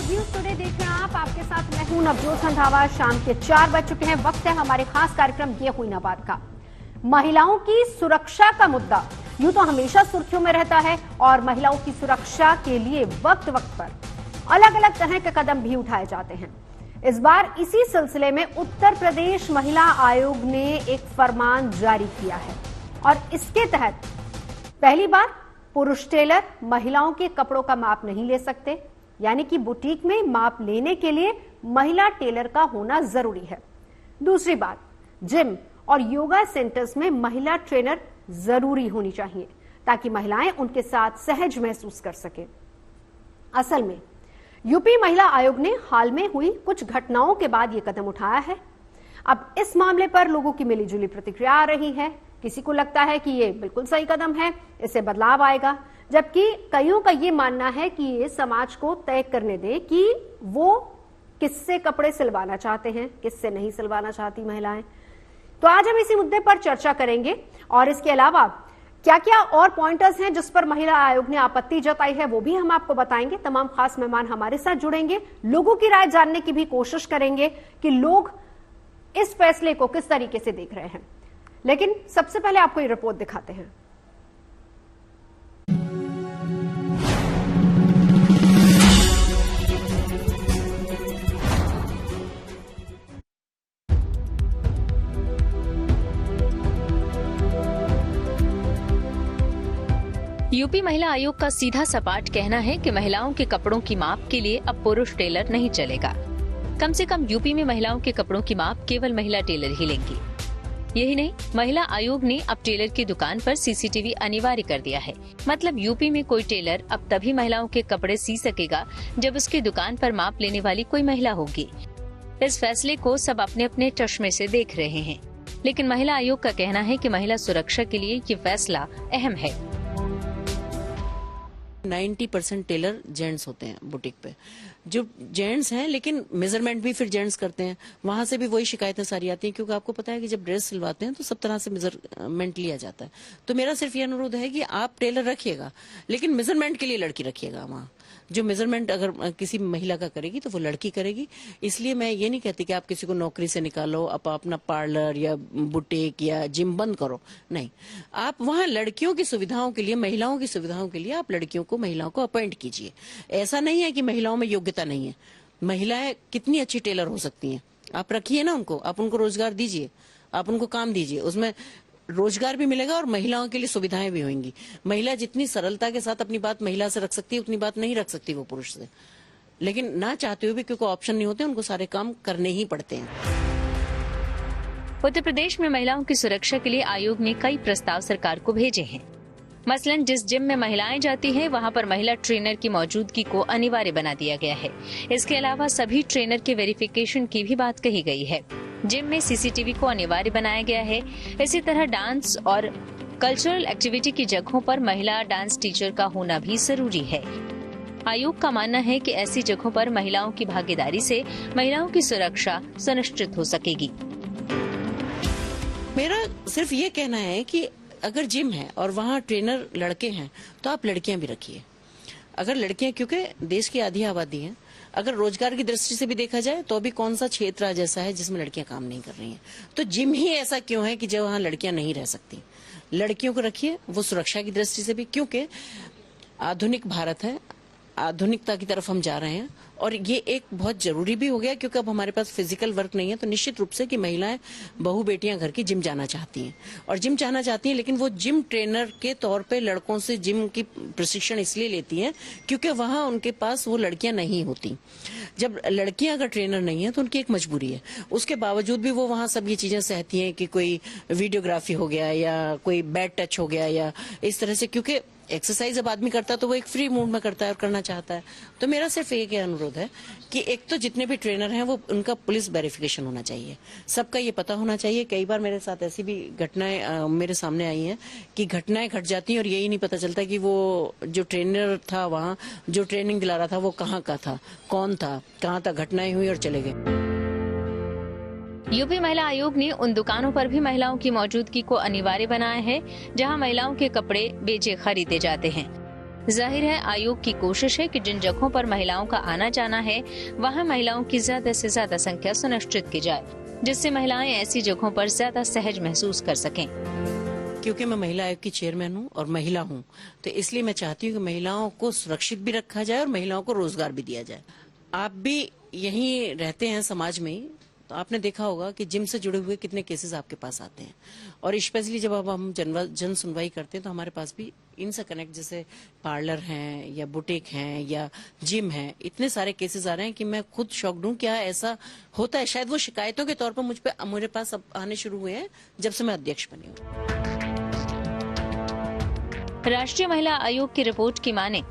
News today देख रहे हैं आप। आपके साथ मैं हूं नवजोत संधावा। शाम के 4 बज चुके हैं। वक्त है हमारे खास कार्यक्रम ये हुई ना बात का। महिलाओं की सुरक्षा का मुद्दा यूं तो हमेशा सुर्खियों में रहता है और महिलाओं की सुरक्षा के लिए वक्त वक्त पर अलग अलग तरह के कदम भी उठाए जाते हैं। इस बार इसी सिलसिले में उत्तर प्रदेश महिला आयोग ने एक फरमान जारी किया है और इसके तहत पहली बार पुरुष टेलर महिलाओं के कपड़ों का माप नहीं ले सकते, यानी कि बुटीक में माप लेने के लिए महिला टेलर का होना जरूरी है। दूसरी बात, जिम और योगा सेंटर्स में महिला ट्रेनर जरूरी होनी चाहिए ताकि महिलाएं उनके साथ सहज महसूस कर सके। असल में यूपी महिला आयोग ने हाल में हुई कुछ घटनाओं के बाद ये कदम उठाया है। अब इस मामले पर लोगों की मिलीजुली प्रतिक्रिया आ रही है। किसी को लगता है कि ये बिल्कुल सही कदम है, इससे बदलाव आएगा, जबकि कईयों का ये मानना है कि ये समाज को तय करने दे कि वो किससे कपड़े सिलवाना चाहते हैं, किससे नहीं सिलवाना चाहती महिलाएं। तो आज हम इसी मुद्दे पर चर्चा करेंगे और इसके अलावा क्या क्या और पॉइंटर्स हैं जिस पर महिला आयोग ने आपत्ति जताई है वो भी हम आपको बताएंगे। तमाम खास मेहमान हमारे साथ जुड़ेंगे, लोगों की राय जानने की भी कोशिश करेंगे कि लोग इस फैसले को किस तरीके से देख रहे हैं। लेकिन सबसे पहले आपको ये रिपोर्ट दिखाते हैं। यूपी महिला आयोग का सीधा सपाट कहना है कि महिलाओं के कपड़ों की माप के लिए अब पुरुष टेलर नहीं चलेगा। कम से कम यूपी में महिलाओं के कपड़ों की माप केवल महिला टेलर ही लेंगी। यही नहीं, महिला आयोग ने अब टेलर की दुकान पर सीसीटीवी अनिवार्य कर दिया है। मतलब यूपी में कोई टेलर अब तभी महिलाओं के कपड़े सी सकेगा जब उसकी दुकान पर माप लेने वाली कोई महिला होगी। इस फैसले को सब अपने अपने चश्मे से देख रहे हैं, लेकिन महिला आयोग का कहना है कि महिला सुरक्षा के लिए ये फैसला अहम है। 90% टेलर जेंट्स होते हैं बुटीक पे, जो जेंट्स हैं, लेकिन मेजरमेंट भी फिर जेंट्स करते हैं। वहां से भी वही शिकायतें सारी आती हैं, क्योंकि आपको पता है कि जब ड्रेस सिलवाते हैं तो सब तरह से मेजरमेंट लिया जाता है। तो मेरा सिर्फ ये अनुरोध है कि आप टेलर रखिएगा, लेकिन मेजरमेंट के लिए लड़की रखिएगा। वहाँ जो मेजरमेंट अगर किसी महिला का करेगी तो वो लड़की करेगी। इसलिए मैं ये नहीं कहती कि आप किसी को नौकरी से निकालो, आप अपना पार्लर या बुटीक या जिम बंद करो, नहीं। आप वहाँ लड़कियों की सुविधाओं के लिए, महिलाओं की सुविधाओं के लिए आप लड़कियों को, महिलाओं को अपॉइंट कीजिए। ऐसा नहीं है कि महिलाओं में योग्यता नहीं है। महिलाएं कितनी अच्छी टेलर हो सकती हैं, आप रखिए ना उनको, आप उनको रोजगार दीजिए, आप उनको काम दीजिए, उसमें रोजगार भी मिलेगा और महिलाओं के लिए सुविधाएं भी होंगी। महिला जितनी सरलता के साथ अपनी बात महिला से रख सकती है, उतनी बात नहीं रख सकती वो पुरुष से। लेकिन ना चाहते हुए भी, क्योंकि ऑप्शन नहीं होते, उनको सारे काम करने ही पड़ते हैं। उत्तर प्रदेश में महिलाओं की सुरक्षा के लिए आयोग ने कई प्रस्ताव सरकार को भेजे हैं। मसलन जिस जिम में महिलाएं जाती हैं, वहां पर महिला ट्रेनर की मौजूदगी को अनिवार्य बना दिया गया है। इसके अलावा सभी ट्रेनर के वेरिफिकेशन की भी बात कही गई है। जिम में सीसीटीवी को अनिवार्य बनाया गया है। इसी तरह डांस और कल्चरल एक्टिविटी की जगहों पर महिला डांस टीचर का होना भी जरूरी है। आयोग का मानना है कि ऐसी जगहों पर महिलाओं की भागीदारी से महिलाओं की सुरक्षा सुनिश्चित हो सकेगी। मेरा सिर्फ ये कहना है कि अगर जिम है और वहाँ ट्रेनर लड़के हैं तो आप लड़कियां भी रखिए। अगर लड़कियां, क्योंकि देश की आधी आबादी है, अगर रोजगार की दृष्टि से भी देखा जाए तो अभी कौन सा क्षेत्र जैसा है जिसमें लड़कियां काम नहीं कर रही हैं। तो जिम ही ऐसा क्यों है कि जब वहाँ लड़कियां नहीं रह सकती। लड़कियों को रखिए, वो सुरक्षा की दृष्टि से भी, क्योंकि आधुनिक भारत है, आधुनिकता की तरफ हम जा रहे हैं और ये एक बहुत जरूरी भी हो गया, क्योंकि अब हमारे पास फिजिकल वर्क नहीं है। तो निश्चित रूप से कि महिलाएं, बहू बेटियां घर की जिम जाना चाहती हैं और जिम जाना चाहती हैं, लेकिन वो जिम ट्रेनर के तौर पे लड़कों से जिम की प्रशिक्षण इसलिए लेती हैं क्योंकि वहां उनके पास वो लड़कियां नहीं होती। जब लड़कियां अगर ट्रेनर नहीं है तो उनकी एक मजबूरी है, उसके बावजूद भी वो वहां सब ये चीजें सहती हैं कि कोई वीडियोग्राफी हो गया या कोई बैड टच हो गया या इस तरह से, क्योंकि एक्सरसाइज जब आदमी करता है तो वो एक फ्री मूड में करता है और करना चाहता है। तो मेरा सिर्फ एक अनुरोध है कि एक तो जितने भी ट्रेनर हैं वो उनका पुलिस वेरिफिकेशन होना चाहिए, सबका ये पता होना चाहिए। कई बार मेरे साथ ऐसी भी घटनाएं मेरे सामने आई हैं कि घटनाएं घट जाती हैं और यही नहीं पता चलता कि वो जो ट्रेनर था, वहाँ जो ट्रेनिंग दिला रहा था, वो कहाँ का था, कौन था, कहाँ तक घटनाएं हुई और चले गए। यूपी महिला आयोग ने उन दुकानों पर भी महिलाओं की मौजूदगी को अनिवार्य बनाया है जहां महिलाओं के कपड़े बेचे खरीदे जाते हैं। जाहिर है आयोग की कोशिश है कि जिन जगहों पर महिलाओं का आना जाना है वहां महिलाओं की ज्यादा से ज्यादा संख्या सुनिश्चित की जाए, जिससे महिलाएं ऐसी जगहों पर ज्यादा सहज महसूस कर सकें। क्योंकि मैं महिला आयोग की चेयरमैन हूँ और महिला हूँ, तो इसलिए मैं चाहती हूँ कि महिलाओं को सुरक्षित भी रखा जाए और महिलाओं को रोजगार भी दिया जाए। आप भी यहीं रहते हैं समाज में ही, तो आपने देखा होगा कि जिम से जुड़े हुए कितने केसेस आपके पास आते हैं, और स्पेशली जब अब हम जन सुनवाई करते हैं तो हमारे पास भी इनसे कनेक्ट जैसे पार्लर हैं या बुटीक हैं या जिम हैं, इतने सारे केसेस आ रहे हैं कि मैं खुद शॉक्ड हूं। क्या ऐसा होता है? शायद वो शिकायतों के तौर पर मेरे पास अब आने शुरू हुए हैं जब से मैं अध्यक्ष बनी हूँ। राष्ट्रीय महिला आयोग की रिपोर्ट की माने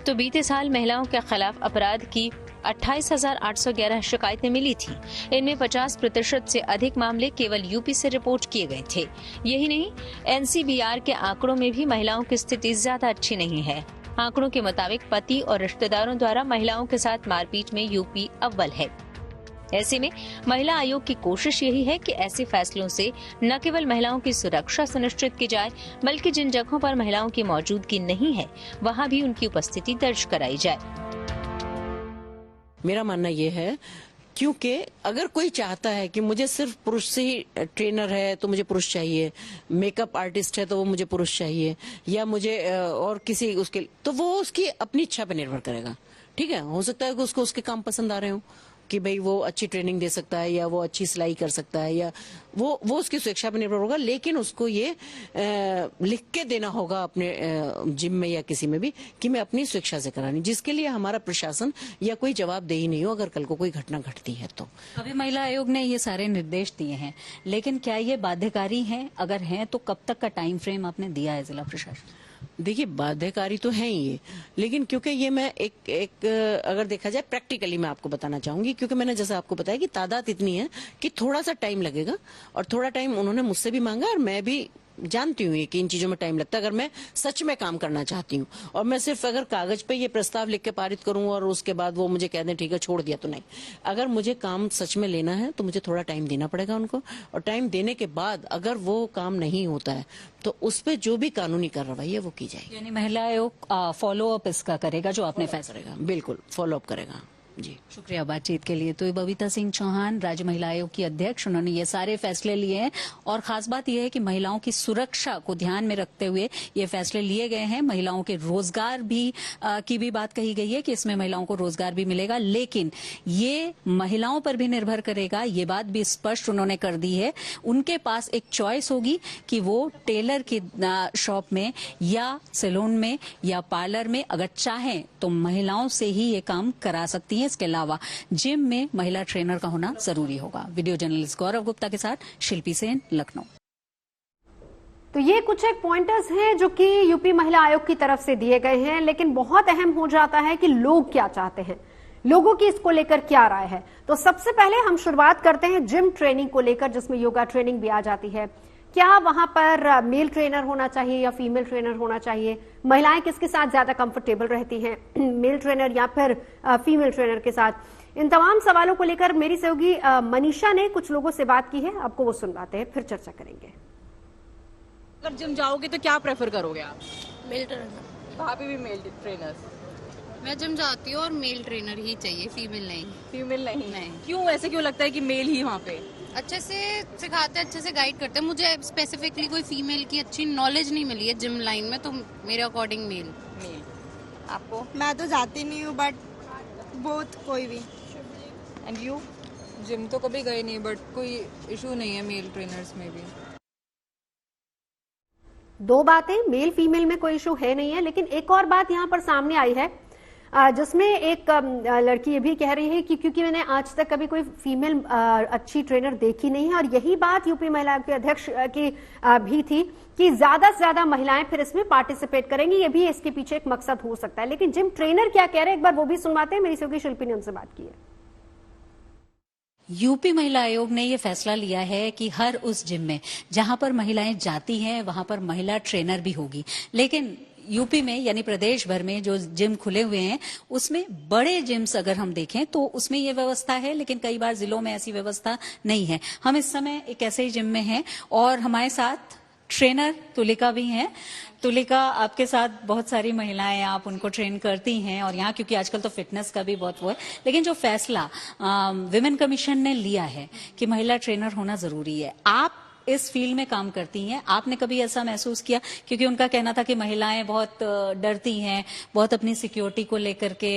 तो बीते साल महिलाओं के खिलाफ अपराध की 28,811 शिकायतें मिली थी। इनमें 50% से अधिक मामले केवल यूपी से रिपोर्ट किए गए थे। यही नहीं, एनसीबीआर के आंकड़ों में भी महिलाओं की स्थिति ज्यादा अच्छी नहीं है। आंकड़ों के मुताबिक पति और रिश्तेदारों द्वारा महिलाओं के साथ मारपीट में यूपी अव्वल है। ऐसे में महिला आयोग की कोशिश यही है कि ऐसे फैसलों से न केवल महिलाओं की सुरक्षा सुनिश्चित की जाए, बल्कि जिन जगहों पर महिलाओं की मौजूदगी नहीं है वहां भी उनकी उपस्थिति दर्ज कराई जाए। मेरा मानना ये है, क्योंकि अगर कोई चाहता है कि मुझे सिर्फ पुरुष से ही ट्रेनर है तो मुझे पुरुष चाहिए, मेकअप आर्टिस्ट है तो वो मुझे पुरुष चाहिए, या मुझे और किसी उसके, तो वो उसकी अपनी इच्छा पर निर्भर करेगा। ठीक है, हो सकता है कि उसको उसके काम पसंद आ रहे हो कि भाई वो अच्छी ट्रेनिंग दे सकता है या वो अच्छी सिलाई कर सकता है, या वो उसकी स्वेच्छा पर निर्भर होगा, लेकिन उसको ये लिख के देना होगा अपने जिम में या किसी में भी कि मैं अपनी स्वेच्छा से करानी, जिसके लिए हमारा प्रशासन या कोई जवाब दे ही नहीं हो अगर कल को कोई घटना घटती है तो। अभी महिला आयोग ने ये सारे निर्देश दिए हैं, लेकिन क्या ये बाध्यकारी हैं? अगर हैं तो कब तक का टाइम फ्रेम आपने दिया है जिला प्रशासन? देखिए, बाध्यकारी तो है ही ये, लेकिन क्योंकि ये मैं एक अगर देखा जाए प्रैक्टिकली मैं आपको बताना चाहूंगी, क्योंकि मैंने जैसे आपको बताया कि तादाद इतनी है कि थोड़ा सा टाइम लगेगा, और थोड़ा टाइम उन्होंने मुझसे भी मांगा और मैं भी जानती हूँ कि इन चीजों में टाइम लगता है। अगर मैं सच में काम करना चाहती हूँ और मैं सिर्फ अगर कागज पे ये प्रस्ताव लिख के पारित करूँ और उसके बाद वो मुझे कह दें ठीक है छोड़ दिया, तो नहीं। अगर मुझे काम सच में लेना है तो मुझे थोड़ा टाइम देना पड़ेगा उनको, और टाइम देने के बाद अगर वो काम नहीं होता है तो उस पर जो भी कानूनी कार्रवाई है वो की जाएगी। यानी महिला आयोग फॉलो अप इसका करेगा जो आपने फैसला करेगा, बिल्कुल फॉलो अप करेगा। जी, शुक्रिया बातचीत के लिए। तो बबीता सिंह चौहान, राज्य महिला आयोग की अध्यक्ष, उन्होंने ये सारे फैसले लिए हैं, और खास बात यह है कि महिलाओं की सुरक्षा को ध्यान में रखते हुए ये फैसले लिए गए हैं। महिलाओं के रोजगार भी की भी बात कही गई है कि इसमें महिलाओं को रोजगार भी मिलेगा, लेकिन ये महिलाओं पर भी निर्भर करेगा। ये बात भी स्पष्ट उन्होंने कर दी है। उनके पास एक चॉइस होगी कि वो टेलर की शॉप में या सैलून में या पार्लर में अगर चाहें तो महिलाओं से ही ये काम करा सकती है। इसके अलावा जिम में महिला ट्रेनर का होना जरूरी होगा। वीडियो जर्नलिस्ट गौरव गुप्ता के साथ शिल्पी सेन, लखनऊ। तो ये कुछ एक पॉइंटर्स हैं जो कि यूपी महिला आयोग की तरफ से दिए गए हैं, लेकिन बहुत अहम हो जाता है कि लोग क्या चाहते हैं, लोगों की इसको लेकर क्या राय है। तो सबसे पहले हम शुरुआत करते हैं जिम ट्रेनिंग को लेकर, जिसमें योगा ट्रेनिंग भी आ जाती है। क्या वहां पर मेल ट्रेनर होना चाहिए या फीमेल ट्रेनर होना चाहिए? महिलाएं किसके साथ ज्यादा कंफर्टेबल रहती हैं, मेल ट्रेनर या फिर फीमेल ट्रेनर के साथ? इन तमाम सवालों को लेकर मेरी सहयोगी मनीषा ने कुछ लोगों से बात की है, आपको वो सुनवाते हैं, फिर चर्चा करेंगे। अगर जिम जाओगे तो क्या प्रेफर करोगे आप? Male trainer. वहाँ पे भी मेल ट्रेनर्स? मैं जिम जाती हूँ और मेल ट्रेनर ही चाहिए, फीमेल नहीं। फीमेल नहीं? नहीं। क्यों, ऐसे क्यों लगता है कि मेल ही वहाँ पे अच्छे से सिखाते हैं, अच्छे से गाइड करते हैं। मुझे स्पेसिफिकली कोई फीमेल की अच्छी नॉलेज नहीं मिली है जिम लाइन में, तो मेरे अकॉर्डिंग मेल। आपको? मैं तो जाती नहीं हूँ, बट बोथ कोई भी। And you? जिम तो कभी गए नहीं, बट कोई इशू नहीं है मेल ट्रेनर्स में भी। दो बातें, मेल फीमेल में कोई इशू है नहीं है, लेकिन एक और बात यहाँ पर सामने आई है जिसमें एक लड़की ये भी कह रही है कि क्योंकि मैंने आज तक कभी कोई फीमेल अच्छी ट्रेनर देखी नहीं है, और यही बात यूपी महिला के अध्यक्ष की भी थी कि ज्यादा से ज्यादा महिलाएं फिर इसमें पार्टिसिपेट करेंगी। ये भी इसके पीछे एक मकसद हो सकता है। लेकिन जिम ट्रेनर क्या कह रहे हैं, एक बार वो भी सुनवाते हैं। मेरी सहयोगी शिल्पी ने उनसे बात की है। यूपी महिला आयोग ने ये फैसला लिया है कि हर उस जिम में जहां पर महिलाएं जाती हैं वहां पर महिला ट्रेनर भी होगी, लेकिन यूपी में यानी प्रदेश भर में जो जिम खुले हुए हैं उसमें बड़े जिम्स अगर हम देखें तो उसमें ये व्यवस्था है, लेकिन कई बार जिलों में ऐसी व्यवस्था नहीं है। हम इस समय एक ऐसे ही जिम में हैं और हमारे साथ ट्रेनर तुलिका भी हैं। तुलिका, आपके साथ बहुत सारी महिलाएं, आप उनको ट्रेन करती हैं और यहाँ क्योंकि आजकल तो फिटनेस का भी बहुत वो है, लेकिन जो फैसला विमेन कमीशन ने लिया है कि महिला ट्रेनर होना जरूरी है, आप इस फील्ड में काम करती हैं, आपने कभी ऐसा महसूस किया? क्योंकि उनका कहना था कि महिलाएं बहुत डरती हैं, बहुत अपनी सिक्योरिटी को लेकर के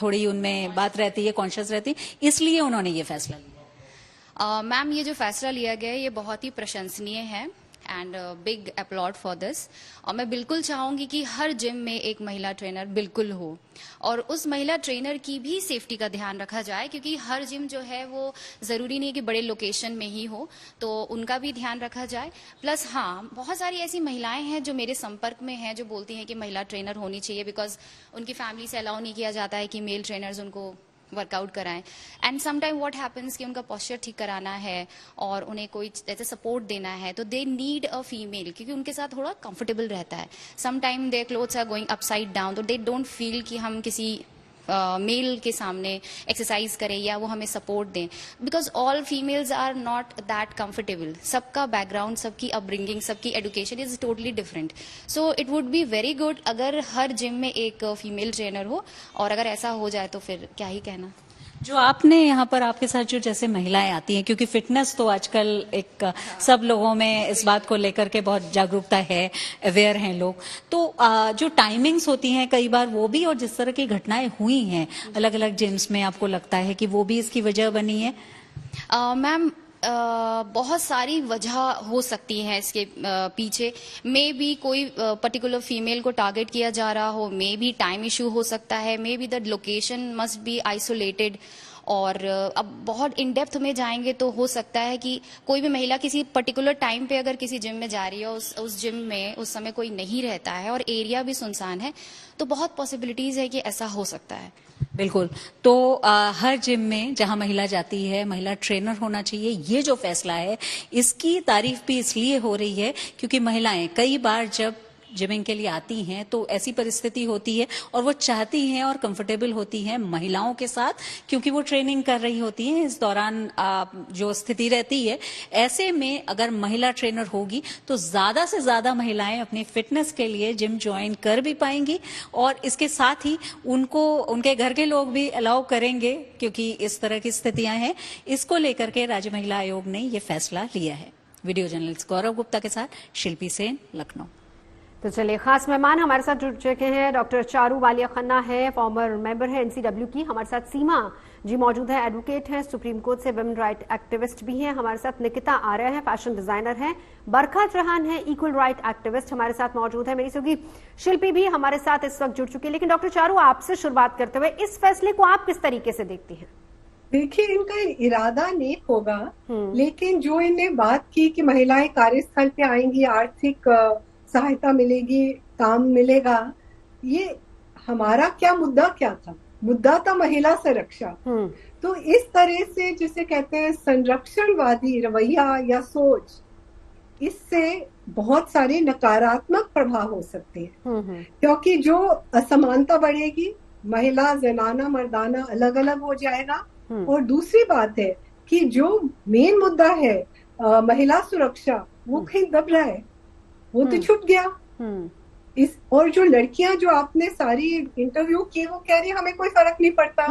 थोड़ी उनमें बात रहती है, कॉन्शियस रहती, इसलिए उन्होंने ये फैसला लिया। मैम, ये जो फैसला लिया गया है ये बहुत ही प्रशंसनीय है and big applaud for this. और मैं बिल्कुल चाहूंगी कि हर जिम में एक महिला ट्रेनर बिल्कुल हो और उस महिला ट्रेनर की भी सेफ्टी का ध्यान रखा जाए, क्योंकि हर जिम जो है वो जरूरी नहीं है कि बड़े लोकेशन में ही हो, तो उनका भी ध्यान रखा जाए। प्लस हाँ, बहुत सारी ऐसी महिलाएं हैं जो मेरे संपर्क में हैं जो बोलती हैं कि महिला ट्रेनर होनी चाहिए, बिकॉज उनकी फैमिली से अलाउ नहीं किया जाता है कि मेल ट्रेनर्स उनको वर्कआउट कराएं। एंड समटाइम व्हाट हैपेंस कि उनका पोस्चर ठीक कराना है और उन्हें कोई ऐसे सपोर्ट देना है तो दे नीड अ फीमेल, क्योंकि उनके साथ थोड़ा कंफर्टेबल रहता है। Sometime there clothes are going upside down, तो दे डोंट फील कि हम किसी मेल के सामने एक्सरसाइज करें या वो हमें सपोर्ट दें, because all females are not that comfortable. सबका बैकग्राउंड, सबकी अपब्रिंगिंग, सबकी education is totally different. So it would be very good अगर हर जिम में एक फीमेल ट्रेनर हो, और अगर ऐसा हो जाए तो फिर क्या ही कहना। जो आपने यहाँ पर आपके साथ जो जैसे महिलाएं आती हैं, क्योंकि फिटनेस तो आजकल एक सब लोगों में इस बात को लेकर के बहुत जागरूकता है, अवेयर हैं लोग, तो जो टाइमिंग्स होती हैं कई बार वो भी, और जिस तरह की घटनाएं हुई हैं अलग अलग जिम्स में, आपको लगता है कि वो भी इसकी वजह बनी है? मैम, बहुत सारी वजह हो सकती हैं इसके पीछे। मे बी कोई पर्टिकुलर फीमेल को टारगेट किया जा रहा हो, मे बी टाइम इशू हो सकता है, may be the location must be isolated. और अब बहुत इन डेप्थ में जाएंगे तो हो सकता है कि कोई भी महिला किसी पर्टिकुलर टाइम पे अगर किसी जिम में जा रही है, उस जिम में उस समय कोई नहीं रहता है और एरिया भी सुनसान है, तो बहुत पॉसिबिलिटीज है कि ऐसा हो सकता है। बिल्कुल। तो हर जिम में जहां महिला जाती है, महिला ट्रेनर होना चाहिए। ये जो फैसला है इसकी तारीफ भी इसलिए हो रही है क्योंकि महिलाएं कई बार जब जिमिंग के लिए आती हैं तो ऐसी परिस्थिति होती है और वो चाहती हैं और कंफर्टेबल होती हैं महिलाओं के साथ, क्योंकि वो ट्रेनिंग कर रही होती हैं, इस दौरान जो स्थिति रहती है, ऐसे में अगर महिला ट्रेनर होगी तो ज्यादा से ज्यादा महिलाएं अपनी फिटनेस के लिए जिम ज्वाइन कर भी पाएंगी और इसके साथ ही उनको उनके घर के लोग भी अलाउ करेंगे, क्योंकि इस तरह की स्थितियां हैं। इसको लेकर के राज्य महिला आयोग ने ये फैसला लिया है। वीडियो जर्नलिस्ट गौरव गुप्ता के साथ शिल्पी सेन, लखनऊ। तो चलिए, खास मेहमान हमारे साथ जुड़ चुके हैं। डॉक्टर चारू वालिया खन्ना है, फॉर्मर मेंबर है एनसीडब्ल्यू की। हमारे साथ सीमा जी मौजूद है, एडवोकेट हैं, सुप्रीम कोर्ट से वुमेन राइट एक्टिविस्ट भी हैं। हमारे साथ निकिता आर्य है, फैशन डिजाइनर हैं। बरखा चौहान है, इक्वल राइट एक्टिविस्ट हमारे साथ मौजूद है। मेरी सगी शिल्पी भी हमारे साथ इस वक्त जुड़ चुकी है। लेकिन डॉक्टर चारू, आपसे शुरुआत करते हुए इस फैसले को आप किस तरीके से देखती हैं? देखिए, इनका इरादा नेक होगा, लेकिन जो इन्हें बात की कि महिलाएं कार्यस्थल पे आएंगी, आर्थिक सहायता मिलेगी, काम मिलेगा, ये हमारा क्या मुद्दा क्या था? मुद्दा था महिला संरक्षा। तो इस तरह से जिसे कहते हैं संरक्षणवादी रवैया या सोच, इससे बहुत सारे नकारात्मक प्रभाव हो सकते हैं, क्योंकि जो असमानता बढ़ेगी, महिला जनाना मर्दाना अलग अलग हो जाएगा। और दूसरी बात है कि जो मेन मुद्दा है महिला सुरक्षा, वो कहीं दब रहा है, वो तो छुप गया। इस और जो लड़कियां जो आपने सारी इंटरव्यू की, वो कह रही हमें कोई फर्क नहीं पड़ता।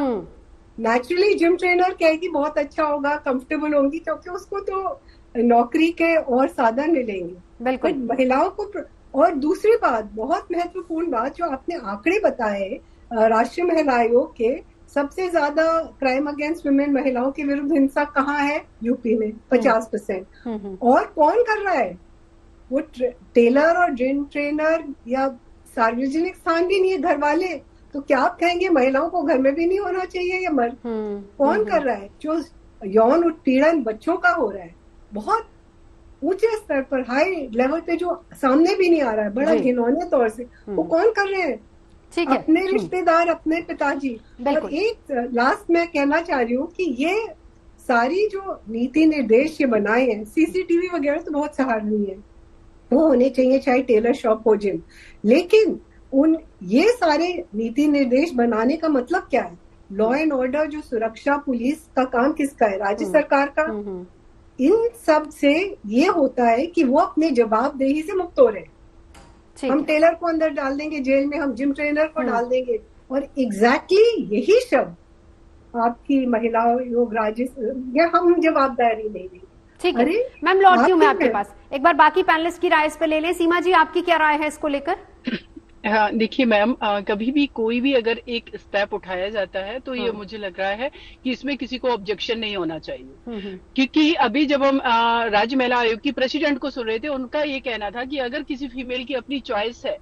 नेचुरली जिम ट्रेनर कहेगी बहुत अच्छा होगा, कंफर्टेबल होंगी, क्योंकि उसको तो नौकरी के और साधन मिलेंगे। बिल्कुल। महिलाओं को और दूसरी बात, बहुत महत्वपूर्ण बात जो आपने आंकड़े बताए राष्ट्रीय महिला आयोग के, सबसे ज्यादा क्राइम अगेंस्ट वुमेन, महिलाओं के विरुद्ध हिंसा कहाँ है? यूपी में 50%। और कौन कर रहा है? वो टेलर और जिम ट्रेनर या सार्वजनिक स्थान भी नहीं है, घर वाले। तो क्या आप कहेंगे महिलाओं को घर में भी नहीं होना चाहिए या मर्द? कौन कर रहा है? जो यौन उत्पीड़न बच्चों का हो रहा है बहुत ऊंचे स्तर पर, हाई लेवल पे, जो सामने भी नहीं आ रहा है, बड़ा घिनौने तौर से, वो कौन कर रहे हैं? अपने रिश्तेदार, अपने पिताजी। और एक लास्ट मैं कहना चाह रही हूँ कि ये सारी जो नीति निर्देश ये बनाए हैं, सीसीटीवी वगैरह तो बहुत सराहनीय है, वो होने चाहिए, चाहे टेलर शॉप हो, जिम। लेकिन ये सारे नीति निर्देश बनाने का मतलब क्या है? लॉ एंड ऑर्डर, जो सुरक्षा, पुलिस का काम किसका है? राज्य सरकार का। इन सब से ये होता है कि वो अपने जवाबदेही से मुक्त हो रहे। हम टेलर को अंदर डाल देंगे जेल में, हम जिम ट्रेनर को डाल देंगे, और एग्जैक्टली यही शब्द आपकी महिला योग राज्य या हम जवाबदारी नहीं लेंगे। ठीक है मैम, लौटती हूँ मैं आपके पास। एक बार बाकी पैनलिस्ट की राय इस पे ले लें। सीमा जी, आपकी क्या राय है इसको लेकर? हाँ देखिए मैम, कभी भी कोई भी अगर एक स्टेप उठाया जाता है तो ये मुझे लग रहा है कि इसमें किसी को ऑब्जेक्शन नहीं होना चाहिए, क्योंकि अभी जब हम राज्य महिला आयोग की प्रेसिडेंट को सुन रहे थे, उनका ये कहना था कि अगर किसी फीमेल की अपनी चॉइस है,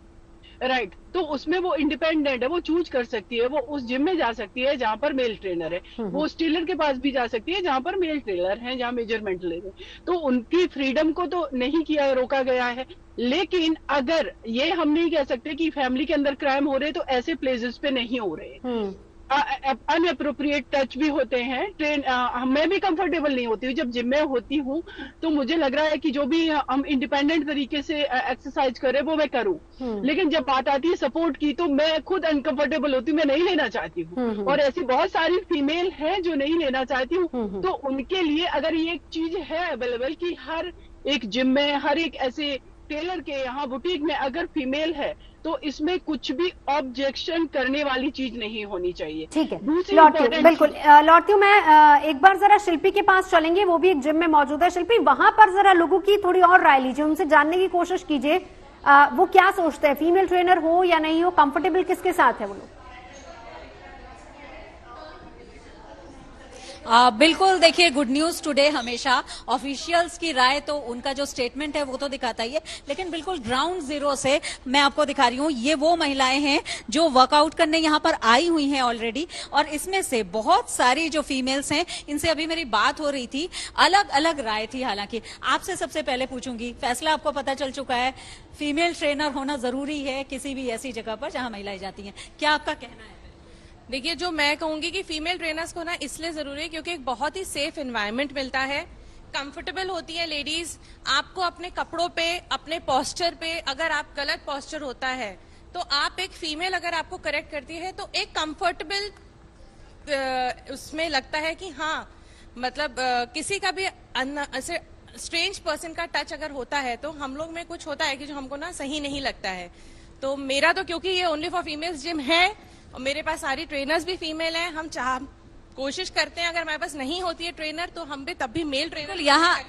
राइट, तो उसमें वो इंडिपेंडेंट है, वो चूज कर सकती है, वो उस जिम में जा सकती है जहां पर मेल ट्रेनर है, वो उस टेलर के पास भी जा सकती है जहां पर मेल ट्रेनर है, जहां मेजरमेंट ले रहे, तो उनकी फ्रीडम को तो नहीं किया, रोका गया है। लेकिन अगर ये हम नहीं कह सकते कि फैमिली के अंदर क्राइम हो रहे तो ऐसे प्लेसेस पे नहीं हो रहे, अनअप्रोप्रिएट टच भी होते हैं। मैं भी कंफर्टेबल नहीं होती हूँ जब जिम में होती हूँ, तो मुझे लग रहा है कि जो भी हम इंडिपेंडेंट तरीके से एक्सरसाइज करें वो मैं करूँ, लेकिन जब बात आती है सपोर्ट की तो मैं खुद अनकंफर्टेबल होती हूँ, मैं नहीं लेना चाहती हूँ। और ऐसी बहुत सारी फीमेल हैं जो नहीं लेना चाहती हूँ, तो उनके लिए अगर ये एक चीज है अवेलेबल कि हर एक जिम में, हर एक ऐसे टेलर के यहाँ बुटीक में अगर फीमेल है, तो इसमें कुछ भी ऑब्जेक्शन करने वाली चीज नहीं होनी चाहिए। ठीक है, लौटती हूँ, बिल्कुल लौटती हूँ मैं। एक बार जरा शिल्पी के पास चलेंगे, वो भी एक जिम में मौजूद है। शिल्पी, वहां पर जरा लोगों की थोड़ी और राय लीजिए, उनसे जानने की कोशिश कीजिए वो क्या सोचते हैं, फीमेल ट्रेनर हो या नहीं हो, कंफर्टेबल किसके साथ है वो लोग? बिल्कुल, देखिए गुड न्यूज टुडे हमेशा ऑफिशियल्स की राय तो उनका जो स्टेटमेंट है वो तो दिखाता ही है, लेकिन बिल्कुल ग्राउंड जीरो से मैं आपको दिखा रही हूँ, ये वो महिलाएं हैं जो वर्कआउट करने यहाँ पर आई हुई हैं ऑलरेडी, और इसमें से बहुत सारी जो फीमेल्स हैं इनसे अभी मेरी बात हो रही थी, अलग अलग राय थी। हालांकि आपसे सबसे पहले पूछूंगी, फैसला आपको पता चल चुका है, फीमेल ट्रेनर होना जरूरी है किसी भी ऐसी जगह पर जहां महिलाएं जाती हैं, क्या आपका कहना है? देखिए, जो मैं कहूंगी कि फीमेल ट्रेनर्स को ना इसलिए जरूरी है क्योंकि एक बहुत ही सेफ एनवायरनमेंट मिलता है, कंफर्टेबल होती है लेडीज। आपको अपने कपड़ों पे, अपने पोस्चर पे, अगर आप गलत पोस्चर होता है तो आप एक फीमेल अगर आपको करेक्ट करती है तो एक कंफर्टेबल उसमें लगता है कि हाँ, मतलब किसी का भी ऐसे स्ट्रेंज पर्सन का टच अगर होता है तो हम लोग में कुछ होता है कि जो हमको ना सही नहीं लगता है। तो मेरा तो क्योंकि ये ओनली फॉर फीमेल्स जिम है और मेरे पास सारी ट्रेनर्स भी फीमेल हैं, हम कोशिश करते हैं अगर हमारे पास नहीं होती है ट्रेनर तो हम भी तब भी मेल ट्रेनर।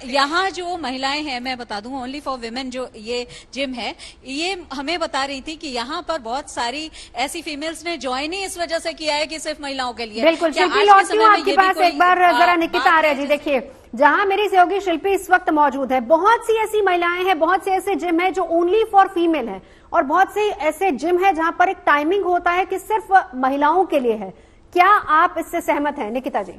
यहाँ जो महिलाएं हैं, मैं बता दूं ओनली फॉर विमेन जो ये जिम है, ये हमें बता रही थी कि यहाँ पर बहुत सारी ऐसी फीमेल्स ने ज्वाइन ही इस वजह से किया है कि सिर्फ महिलाओं के लिए। बिल्कुल, शिल्पी लौटती हूँ आपके पास एक बार, जरा निकिता आर्य जी। देखिए, जहां मेरी सहयोगी शिल्पी इस वक्त मौजूद है, बहुत सी ऐसी महिलाएं हैं, बहुत से ऐसे जिम है जो ओनली फॉर फीमेल है, और बहुत से ऐसे जिम है जहां पर एक टाइमिंग होता है कि सिर्फ महिलाओं के लिए है। क्या आप इससे सहमत हैं निकिता जी?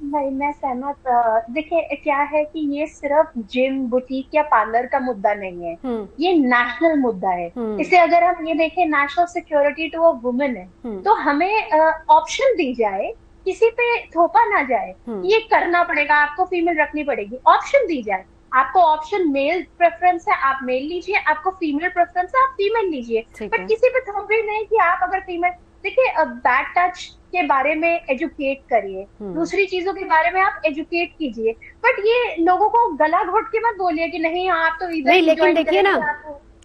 नहीं, मैं सहमत। देखिए, क्या है कि ये सिर्फ जिम, बुटीक या पार्लर का मुद्दा नहीं है, ये नेशनल मुद्दा है। इसे अगर हम ये देखें, national security to a women है, तो हमें ऑप्शन दी जाए, किसी पे थोपा ना जाए, ये करना पड़ेगा, आपको फीमेल रखनी पड़ेगी, ऑप्शन दी जाए। आपको ऑप्शन मेल प्रेफरेंस है, आप मेल लीजिए, आपको फीमेल प्रेफरेंस है, आप फीमेल लीजिए, बट किसी पे थोपे नहीं कि आप अगर फीमेल। देखिए, बैड टच के बारे में एजुकेट करिए, दूसरी चीजों के बारे में आप एजुकेट कीजिए, बट ये लोगों को गला घोट के मत बोलिए कि नहीं आप तो इधर। नहीं, लेकिन देखिए ना,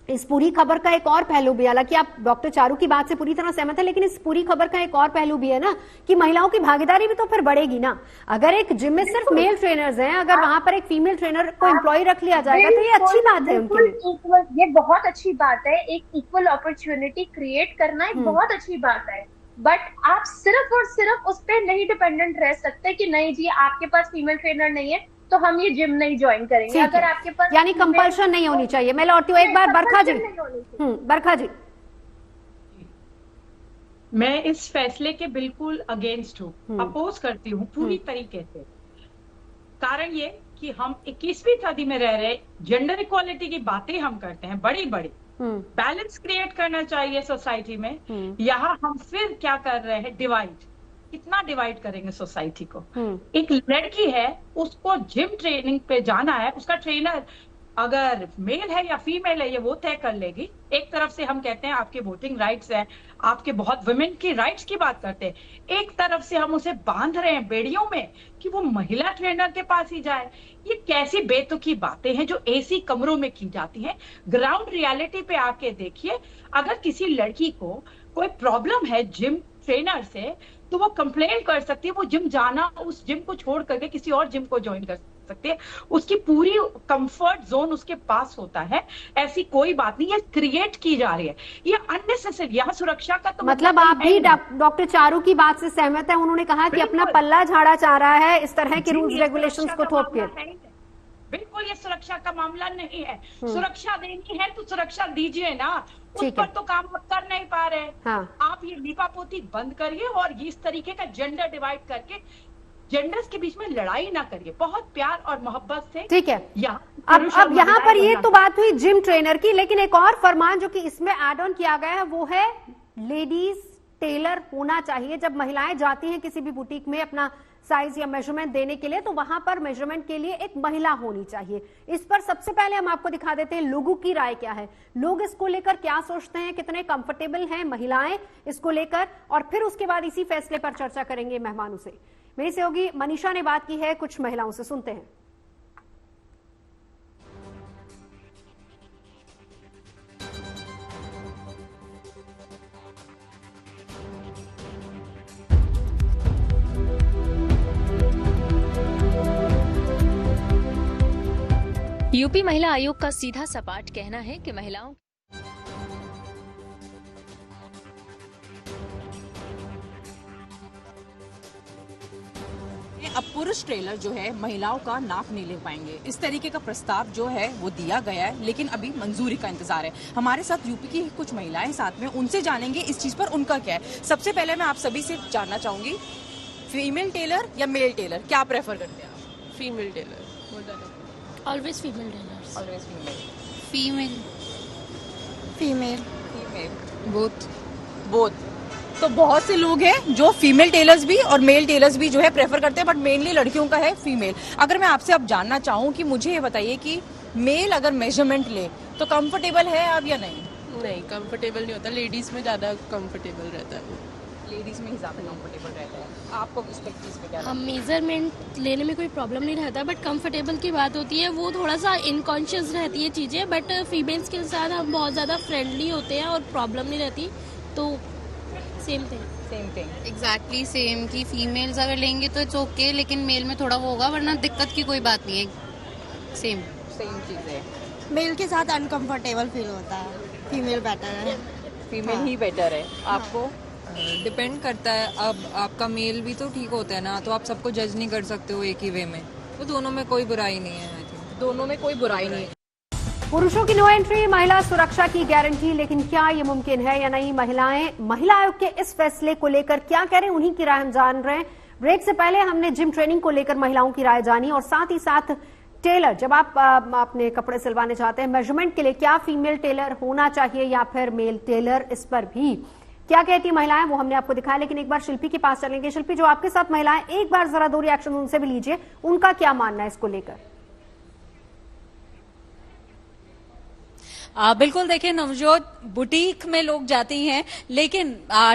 इस पूरी खबर का एक और पहलू भी, हालांकि आप डॉक्टर चारू की बात से पूरी तरह सहमत है, लेकिन इस पूरी खबर का एक और पहलू भी है ना कि महिलाओं की भागीदारी भी तो फिर बढ़ेगी ना। अगर एक जिम में सिर्फ मेल ट्रेनर्स हैं, अगर वहां पर एक फीमेल ट्रेनर को एम्प्लॉय रख लिया जाएगा तो ये अच्छी बात है उनके लिए। ये बहुत अच्छी बात है, एक इक्वल अपॉर्चुनिटी क्रिएट करना एक बहुत अच्छी बात है, बट आप सिर्फ और सिर्फ उस पर नहीं डिपेंडेंट रह सकते कि नहीं जी आपके पास फीमेल ट्रेनर नहीं है तो हम ये जिम नहीं ज्वाइन करेंगे। अगर आपके पास, यानी कंपल्शन नहीं होनी चाहिए। मैं लौटती हूँ एक बार बरखा जी। बरखा जी, मैं इस फैसले के बिल्कुल अगेंस्ट हूँ, अपोज करती हूँ पूरी तरीके से। कारण ये कि हम 21वीं सदी में रह रहे, जेंडर इक्वालिटी की बातें हम करते हैं बड़ी बड़ी, बैलेंस क्रिएट करना चाहिए सोसाइटी में। यहाँ हम फिर क्या कर रहे हैं, डिवाइड। कितना डिवाइड करेंगे सोसाइटी को। एक लड़की है, उसको जिम ट्रेनिंग पे जाना है, उसका ट्रेनर अगर मेल है या फीमेल है ये वो तय कर लेगी। एक तरफ से हम कहते हैं आपके वोटिंग राइट्स हैं, आपके बहुत वुमेन की राइट्स की बात करते हैं, एक तरफ से हम उसे बांध रहे हैं बेड़ियों में कि वो महिला ट्रेनर के पास ही जाए। ये कैसी बेतुकी बातें हैं जो एसी कमरों में की जाती हैं। ग्राउंड रियलिटी पे आके देखिए, अगर किसी लड़की को कोई प्रॉब्लम है जिम ट्रेनर से तो वो कंप्लेन कर सकती है, वो जिम जाना, उस जिम को छोड़ करके किसी और जिम को ज्वाइन कर सकती है, उसकी पूरी कंफर्ट जोन उसके पास होता है। ऐसी कोई बात नहीं, ये क्रिएट की जा रही है, ये अननेसेसरी। यहाँ सुरक्षा का तो मतलब आप भी डॉक्टर चारू की बात से सहमत है? उन्होंने कहा कि अपना पल्ला झाड़ा चाह रहा है इस तरह के रूल्स रेगुलेशंस को थोप के। बिल्कुल ये सुरक्षा का मामला नहीं है। सुरक्षा देनी है तो सुरक्षा दीजिए ना, उस पर तो काम आप कर नहीं पा रहे। हाँ। आप ये लीपापोती बंद करिए और इस तरीके का जेंडर डिवाइड करके जेंडर्स के बीच में लड़ाई ना करिए, बहुत प्यार और मोहब्बत से। ठीक है, अब यहाँ पर ये तो बात हुई जिम ट्रेनर की, लेकिन एक और फरमान जो कि इसमें एड ऑन किया गया है वो है लेडीज टेलर होना चाहिए। जब महिलाएं जाती हैं किसी भी बुटीक में अपना साइज या मेजरमेंट देने के लिए तो वहां पर मेजरमेंट के लिए एक महिला होनी चाहिए। इस पर सबसे पहले हम आपको दिखा देते हैं लोगों की राय क्या है, लोग इसको लेकर क्या सोचते हैं, कितने कंफर्टेबल हैं महिलाएं इसको लेकर, और फिर उसके बाद इसी फैसले पर चर्चा करेंगे मेहमानों से। मेरी सहयोगी मनीषा ने बात की है कुछ महिलाओं से, सुनते हैं। यूपी महिला आयोग का सीधा सपाट कहना है कि महिलाओं अब पुरुष ट्रेलर जो है महिलाओं का नाप नहीं ले पाएंगे, इस तरीके का प्रस्ताव जो है वो दिया गया है, लेकिन अभी मंजूरी का इंतजार है। हमारे साथ यूपी की कुछ महिलाएं साथ में, उनसे जानेंगे इस चीज पर उनका क्या है। सबसे पहले मैं आप सभी से जानना चाहूंगी, फीमेल टेलर या मेल टेलर क्या प्रेफर करते हैं आप? Female tailor. Always female tailors. Always female. Female female female both. तो बहुत से लोग हैं जो फीमेल टेलर्स भी और मेल टेलर्स भी जो है प्रेफर करते हैं, बट मेनली लड़कियों का है फीमेल। अगर मैं आपसे अब जानना चाहूँ कि मुझे ये बताइए कि मेल अगर मेजरमेंट ले तो कंफर्टेबल है अब या नहीं? नहीं, कंफर्टेबल नहीं होता, लेडीज में ज्यादा कंफर्टेबल रहता है। लेडीज में ही ज्यादा कंफर्टेबल रहता है। आपको इस चीज पे क्या? हम मेजरमेंट लेने में कोई प्रॉब्लम नहीं रहता, बट कंफर्टेबल की बात होती है वो थोड़ा सा इनकॉन्शियस रहती है चीजें, बट फीमेल्स के साथ हम बहुत ज्यादा फ्रेंडली होते हैं और प्रॉब्लम नहीं रहती, तो सेम थिंग एग्जैक्टली सेम कि फीमेल्स अगर लेंगे तो इट्स ओके, लेकिन मेल में थोड़ा वो होगा, वरना दिक्कत की कोई बात नहीं है। सेम चीज है। मेल के साथ अनकंफर्टेबल फील होता है, फीमेल बेटर है। फीमेल ही बेटर है। आपको? डिपेंड करता है, अब आपका मेल भी तो ठीक होता है ना, तो आप सबको जज नहीं कर सकते हो एक ही वे में, तो दोनों में कोई बुराई नहीं है। दोनों में कोई बुराई नहीं है। पुरुषों की नो एंट्री, महिला सुरक्षा की गारंटी, लेकिन क्या ये मुमकिन है या नहीं? महिला आयोग के इस फैसले को लेकर क्या कह रहे हैं, उन्हीं की राय हम जान रहे हैं। ब्रेक से पहले हमने जिम ट्रेनिंग को लेकर महिलाओं की राय जानी, और साथ ही साथ टेलर, जब आप अपने कपड़े सिलवाने चाहते हैं मेजरमेंट के लिए, क्या फीमेल टेलर होना चाहिए या फिर मेल टेलर, इस पर भी क्या कहती महिलाएं वो हमने आपको दिखाया। लेकिन एक बार शिल्पी के पास चलेंगे। शिल्पी, जो आपके साथ महिलाएं, एक बार जरा दो रिएक्शन उनसे भी लीजिए, उनका क्या मानना है इसको लेकर? बिल्कुल, देखिए नवजोत, बुटीक में लोग जाती हैं, लेकिन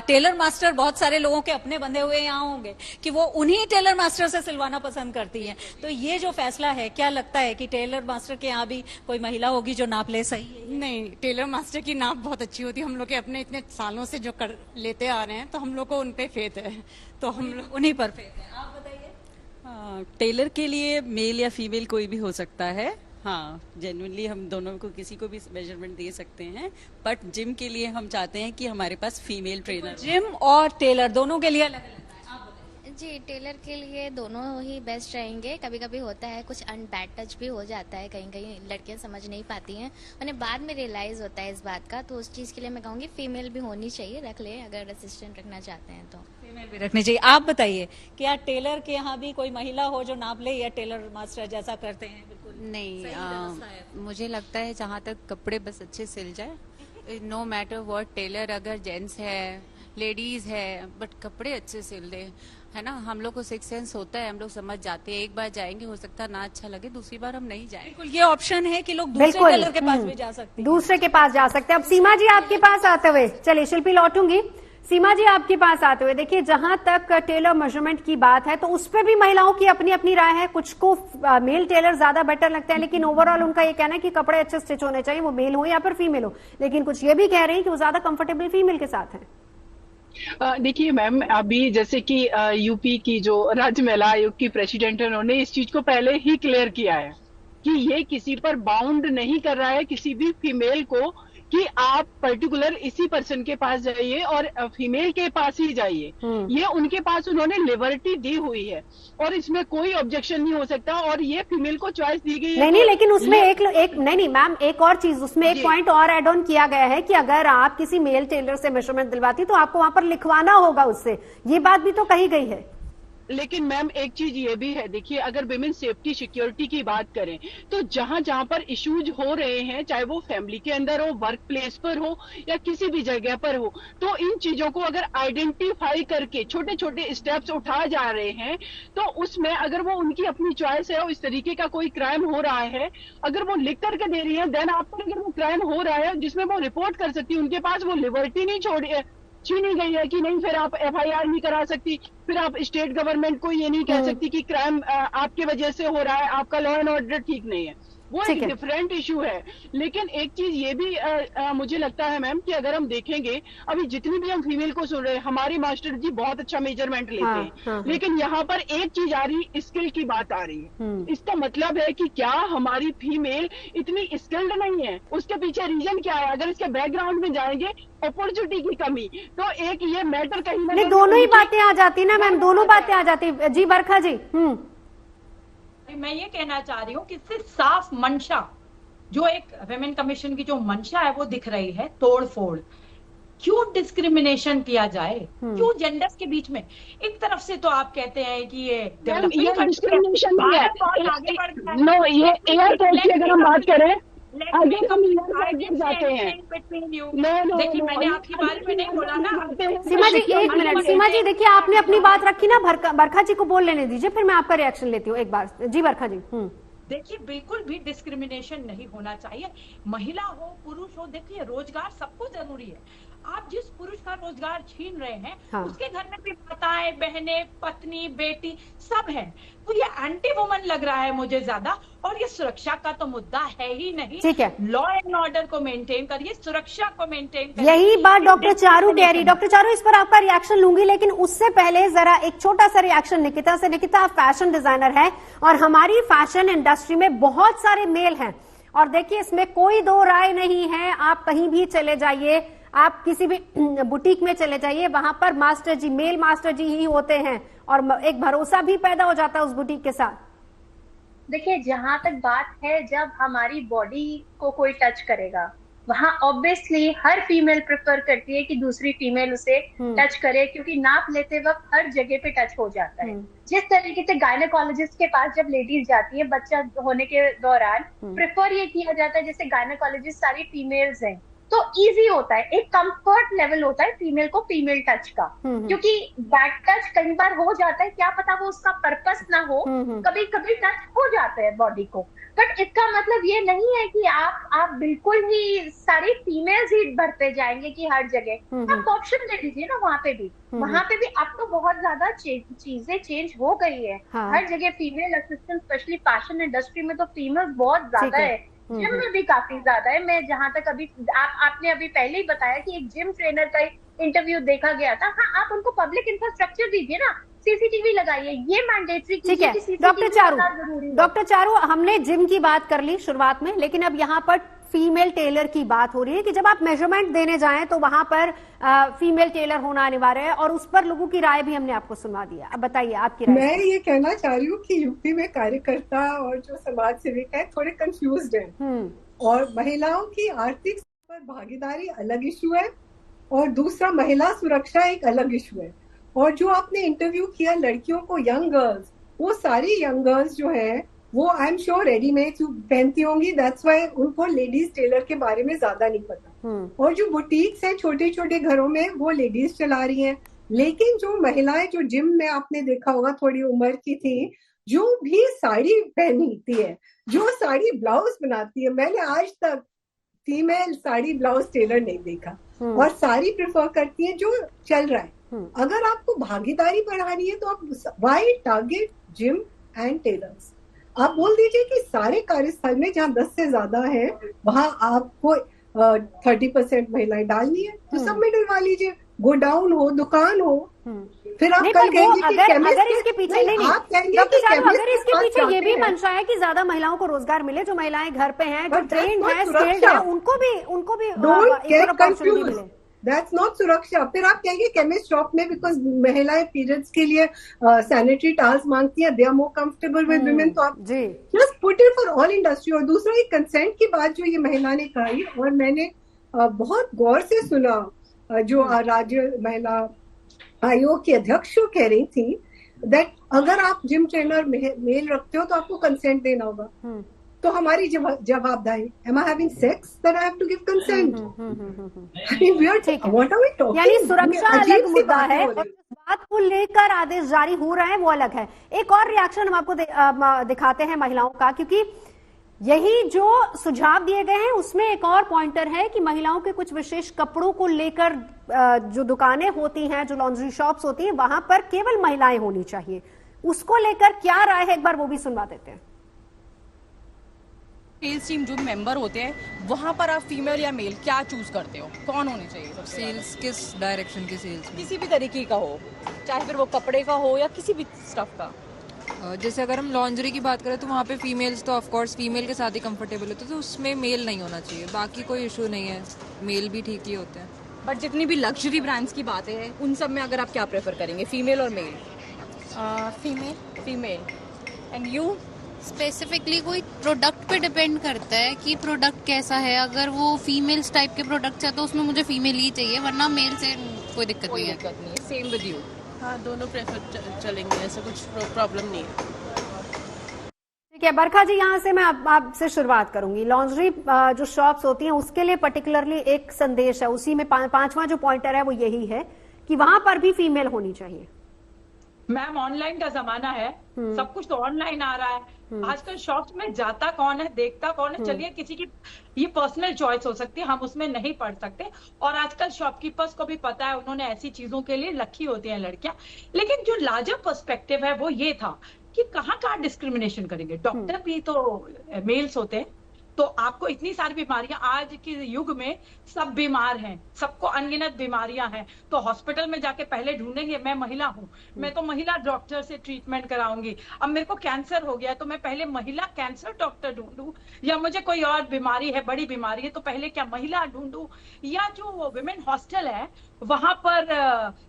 टेलर मास्टर बहुत सारे लोगों के अपने बंधे हुए यहाँ होंगे कि वो उन्हीं टेलर मास्टर से सिलवाना पसंद करती हैं। तो ये जो फैसला है, क्या लगता है कि टेलर मास्टर के यहाँ भी कोई महिला होगी जो नाप ले? सही है? नहीं, टेलर मास्टर की नाप बहुत अच्छी होती है, हम लोग के अपने इतने सालों से जो कर लेते आ रहे हैं, तो हम लोग को उन पे फेथ है, तो हम लोग उन्हीं पर फेथ है। आप बताइए। टेलर के लिए मेल या फीमेल कोई भी हो सकता है। हाँ, जेन्युइनली हम दोनों को किसी को भी मेजरमेंट दे सकते हैं, बट जिम के लिए हम चाहते हैं कि हमारे पास फीमेल ट्रेनर। जिम और टेलर दोनों के लिए अलग अलग है। जी, टेलर के लिए दोनों ही बेस्ट रहेंगे। कभी कभी होता है कुछ अनबैड टच भी हो जाता है, कहीं कहीं लड़कियां समझ नहीं पाती हैं, उन्हें बाद में रियलाइज होता है इस बात का, तो उस चीज के लिए मैं कहूँगी फीमेल भी होनी चाहिए, रख ले अगर असिस्टेंट रखना चाहते हैं तो फीमेल भी रखनी चाहिए। आप बताइए, क्या टेलर के यहाँ भी कोई महिला हो जो नाप ले, या टेलर मास्टर जैसा करते हैं? नहीं, मुझे लगता है जहाँ तक कपड़े बस अच्छे सिल जाए, नो मैटर व्हाट टेलर, अगर जेंट्स है लेडीज है बट कपड़े अच्छे सिल दे, है ना। हम लोग को सिक्स सेंस होता है, हम लोग समझ जाते हैं। एक बार जाएंगे, हो सकता है ना अच्छा लगे, दूसरी बार हम नहीं जाएंगे। बिल्कुल, ये ऑप्शन है कि लोग दूसरे टेलर के पास भी जा सकते हैं, दूसरे के पास जा सकते हैं। अब सीमा जी आपके पास आते हुए, चलिए शिल्पी लौटूंगी। सीमा जी आपके पास आते हुए, देखिए जहां तक टेलर मेजरमेंट की बात है तो उस पर भी महिलाओं की अपनी अपनी राय है। कुछ को मेल टेलर ज्यादा बेटर लगते हैं, लेकिन ओवरऑल उनका ये कहना है कि कपड़े अच्छे स्टिच होने चाहिए, वो मेल हो या फिर फीमेल हो। लेकिन कुछ ये भी कह रहे हैं कि वो ज्यादा कंफर्टेबल फीमेल के साथ है। देखिए मैम, अभी जैसे कि यूपी की जो राज्य महिला आयोग की प्रेसिडेंट है, उन्होंने इस चीज को पहले ही क्लियर किया है कि ये किसी पर बाउंड नहीं कर रहा है किसी भी फीमेल को कि आप पर्टिकुलर इसी पर्सन के पास जाइए और फीमेल के पास ही जाइए। ये उनके पास उन्होंने लिबर्टी दी हुई है और इसमें कोई ऑब्जेक्शन नहीं हो सकता, और ये फीमेल को चॉइस दी गई है। नहीं, लेकिन उसमें एक नहीं मैम, एक और चीज उसमें एक पॉइंट और एड ऑन किया गया है कि अगर आप किसी मेल टेलर से मेजरमेंट दिलवाती तो आपको वहां पर लिखवाना होगा उससे, ये बात भी तो कही गई है। लेकिन मैम एक चीज ये भी है, देखिए अगर विमेन सेफ्टी सिक्योरिटी की बात करें तो जहां जहां पर इश्यूज हो रहे हैं, चाहे वो फैमिली के अंदर हो, वर्क प्लेस पर हो या किसी भी जगह पर हो, तो इन चीजों को अगर आइडेंटिफाई करके छोटे छोटे स्टेप्स उठाए जा रहे हैं तो उसमें अगर वो उनकी अपनी चॉइस है और इस तरीके का कोई क्राइम हो रहा है, अगर वो लिख करके दे रही है, देन आप पर अगर वो क्राइम हो रहा है जिसमें वो रिपोर्ट कर सकती है, उनके पास वो लिबर्टी नहीं छीनी गई है कि नहीं फिर आप एफआईआर नहीं करा सकती, फिर आप स्टेट गवर्नमेंट को ये नहीं कह सकती कि क्राइम आपकी वजह से हो रहा है, आपका लॉ एंड ऑर्डर ठीक नहीं है। वो एक डिफरेंट इशू है। लेकिन एक चीज ये भी मुझे लगता है मैम कि अगर हम देखेंगे, अभी जितनी भी हम फीमेल को सुन रहे हैं, हमारी मास्टर जी बहुत अच्छा मेजरमेंट लेते हैं, लेकिन यहाँ पर एक चीज आ रही, स्किल की बात आ रही है। इसका मतलब है कि क्या हमारी फीमेल इतनी स्किल्ड नहीं है? उसके पीछे रीजन क्या है? अगर इसके बैकग्राउंड में जाएंगे, अपॉर्चुनिटी की कमी, तो एक ये मैटर कहीं ना, दोनों ही बातें आ जाती ना मैम, दोनों बातें आ जाती। जी बरखा जी। मैं ये कहना चाह रही हूँ कि इससे साफ मंशा, जो एक विमेन कमीशन की जो मंशा है वो दिख रही है, तोड़ फोड़। क्यों डिस्क्रिमिनेशन किया जाए? क्यों जेंडर्स के बीच में? एक तरफ से तो आप कहते हैं कि ये डिस्क्रिमिनेशन नहीं है, नो, ये एयर कोड की अगर हम बात करें, अगर हम गिर जाते हैं। देखिए मैंने आपके बारे में नहीं बोला ना। सीमा जी एक मिनट, सीमा जी देखिए आपने अपनी बात रखी ना, बरखा जी को बोल लेने दीजिए, फिर मैं आपका रिएक्शन लेती हूँ एक बार। जी बरखा जी। देखिए बिल्कुल भी डिस्क्रिमिनेशन नहीं होना चाहिए, महिला हो पुरुष हो। देखिए रोजगार सबको जरूरी है। आप जिस पुरुष का रोजगार छीन रहे हैं, उसके घर में भी माताएं, बहनें, पत्नी, बेटी सब है, तो ये एंटी वुमन लग रहा है मुझे ज्यादा। और ये सुरक्षा का तो मुद्दा है ही नहीं। ठीक है, लॉ एंड ऑर्डर को मेंटेन करिए, सुरक्षा को मेंटेन करिए। यही बात डॉक्टर चारू कह रही। डॉक्टर चारू, इस पर आपका रिएक्शन लूंगी, लेकिन उससे पहले जरा एक छोटा सा रिएक्शन निकिता से। निकिता, आप फैशन डिजाइनर है और हमारी फैशन इंडस्ट्री में बहुत सारे मेल हैं, और देखिए इसमें कोई दो राय नहीं है। आप कहीं भी चले जाइए, आप किसी भी बुटीक में चले जाइए, वहां पर मास्टर जी, मेल मास्टर जी ही होते हैं, और एक भरोसा भी पैदा हो जाता है उस बुटीक के साथ। देखिए जहां तक बात है, जब हमारी बॉडी को कोई टच करेगा, वहां ऑब्वियसली हर फीमेल प्रेफर करती है कि दूसरी फीमेल उसे टच करे, क्योंकि नाप लेते वक्त हर जगह पे टच हो जाता है। जिस तरीके से गायनेकोलॉजिस्ट के पास जब लेडीज जाती है बच्चा होने के दौरान, प्रेफर ये किया जाता है जैसे गायनेकोलॉजिस्ट सारी फीमेल्स हैं, तो इजी होता है, एक कंफर्ट लेवल होता है फीमेल को फीमेल टच का, क्योंकि बैक टच कई बार हो जाता है, क्या पता वो उसका पर्पस ना हो, कभी कभी टच हो जाता है बॉडी को। बट इसका मतलब ये नहीं है कि आप बिल्कुल ही सारी फीमेल्स ही भरते जाएंगे कि हर जगह। आप ऑप्शन दे दीजिए ना, वहाँ पे भी अब तो बहुत ज्यादा चीजें चेंज हो गई है। हर जगह female assistant, specially fashion industry में तो फीमेल बहुत ज्यादा है, जिम में भी काफी ज्यादा है। मैं जहां तक अभी आपने अभी पहले ही बताया कि एक जिम ट्रेनर का इंटरव्यू देखा गया था। हाँ, आप उनको पब्लिक इंफ्रास्ट्रक्चर दीजिए ना, सीसीटीवी लगाइए, ये मैंडेटरी कीजिए कि सीसीटीवी। डॉक्टर चारू, हमने जिम की बात कर ली शुरुआत में, लेकिन अब यहाँ पर फीमेल टेलर की बात हो रही है कि जब आप मेजरमेंट देने जाएं तो वहां पर फीमेल टेलर होना अनिवार्य है, और उस पर लोगों की राय भी हमने आपको सुनवा दिया। अब बताइए आपकी राय। मैं ये कहना चाह रही हूँ कि यूपी में कार्यकर्ता और जो समाज सेविक है थोड़े कंफ्यूज्ड हैं, और महिलाओं की आर्थिक पर भागीदारी अलग इशू है, और दूसरा महिला सुरक्षा एक अलग इशू है। और जो आपने इंटरव्यू किया लड़कियों को, यंग गर्ल्स, वो सारी यंग गर्ल्स जो है वो आई एम श्योर रेडीमेड पहनती होंगी, दैट्स व्हाई उनको लेडीज टेलर के बारे में ज्यादा नहीं पता। और जो बुटीक्स हैं छोटे छोटे घरों में वो लेडीज चला रही हैं। लेकिन जो महिलाएं जो जिम में आपने देखा होगा थोड़ी उम्र की थी, जो भी साड़ी पहनती है, जो साड़ी ब्लाउज बनाती है, मैंने आज तक फीमेल साड़ी ब्लाउज टेलर नहीं देखा। और साड़ी प्रेफर करती है जो चल रहा है। अगर आपको भागीदारी बढ़ानी है तो आप why target gym and tailors. आप बोल दीजिए कि सारे कार्यस्थल में जहाँ 10 से ज्यादा है वहां आपको 30% महिलाएं डालनी है, तो सब में डलवा लीजिए। गोडाउन हो, दुकान हो, फिर आप कल कहेंगे कि अगर इसके पीछे नहीं, अगर इसके पीछे ये भी मंशा है कि ज्यादा महिलाओं को रोजगार मिले, जो महिलाएं घर पे हैं, जो ट्रेंड है, स्किल्ड है, उनको भी अपॉर्चुनिटी मिले। दैट्स नॉट सुरक्षा। फिर आप कहेंगे केमिस्ट शॉप में बिकॉज महिलाएं पीरियड्स के लिए सैनिटरी टॉवल्स मांगती हैं, they are more comfortable with women, तो आप just put it for all industry. और दूसरा ये कंसेंट की बात जो ये महिला ने कही, और मैंने बहुत गौर से सुना जो राज्य महिला आयोग की अध्यक्ष कह रही थी दैट अगर आप जिम ट्रेनर मेल रखते हो तो आपको कंसेंट देना होगा। तो हमारी जवाबदारी, am I having sex that I have to give consent? What are we talking? यानी सुरक्षा अलग मुद्दा है, बात को लेकर आदेश जारी हो रहा है वो अलग है। एक और रिएक्शन हम आपको दिखाते हैं महिलाओं का, क्योंकि यही जो सुझाव दिए गए हैं उसमें एक और पॉइंटर है कि महिलाओं के कुछ विशेष कपड़ों को लेकर जो दुकानें होती हैं, जो लॉन्ड्री शॉप्स होती हैं, वहां पर केवल महिलाएं होनी चाहिए। उसको लेकर क्या राय है, एक बार वो भी सुनवा देते हैं। सेल्स टीम जो मेंबर होते हैं वहां पर आप फीमेल या मेल क्या चूज करते हो, कौन होने चाहिए? सेल्स किस डायरेक्शन की सेल्स? किसी भी तरीके का हो, चाहे फिर वो कपड़े का हो या किसी भी स्टफ का। जैसे अगर हम लॉन्ड्री की बात करें तो वहाँ पे फीमेल्स तो ऑफ कोर्स फीमेल के साथ ही कंफर्टेबल होते हैं, तो उसमें मेल नहीं होना चाहिए। बाकी कोई इशू नहीं है, मेल भी ठीक ही होते हैं। बट जितनी भी लग्जरी ब्रांड्स की बातें हैं उन सब में अगर आप क्या प्रेफर करेंगे, फीमेल और male? Female. And you? Specifically कोई प्रोडक्ट पे डिपेंड करता है कि प्रोडक्ट कैसा है। अगर वो फीमेल्स टाइप के प्रोडक्ट्स है तो उसमें मुझे फीमेल ही चाहिए, वरना मेल से कोई दिक्कत नहीं है। Same with you? हाँ, दोनों प्रेफर चलेंगे, ऐसा कुछ प्रॉब्लम नहीं है। ठीक है बरखा जी, यहाँ से मैं आपसे शुरुआत करूंगी। लॉन्ड्री जो शॉप्स होती हैं उसके लिए पर्टिकुलरली एक संदेश है, उसी में पांचवा जो पॉइंटर है वो यही है कि वहां पर भी फीमेल होनी चाहिए। मैम ऑनलाइन का जमाना है, सब कुछ तो ऑनलाइन आ रहा है। आजकल शॉप्स में जाता कौन है, देखता कौन है? चलिए किसी की ये पर्सनल चॉइस हो सकती है, हम उसमें नहीं पढ़ सकते। और आजकल शॉपकीपर्स को भी पता है, उन्होंने ऐसी चीजों के लिए रखी होती हैं लड़कियां। लेकिन जो लार्जर पर्सपेक्टिव है वो ये था कि कहाँ डिस्क्रिमिनेशन करेंगे। डॉक्टर भी तो मेल्स होते हैं, तो आपको इतनी सारी बीमारियां, आज के युग में सब बीमार हैं, सबको अनगिनत बीमारियां हैं, तो हॉस्पिटल में जाके पहले ढूंढेंगे मैं महिला हूं, मैं तो महिला डॉक्टर से ट्रीटमेंट कराऊंगी। अब मेरे को कैंसर हो गया तो मैं पहले महिला कैंसर डॉक्टर ढूंढूं, या मुझे कोई और बीमारी है, बड़ी बीमारी है, तो पहले क्या महिला ढूंढूं? या जो विमेन हॉस्टल है वहां पर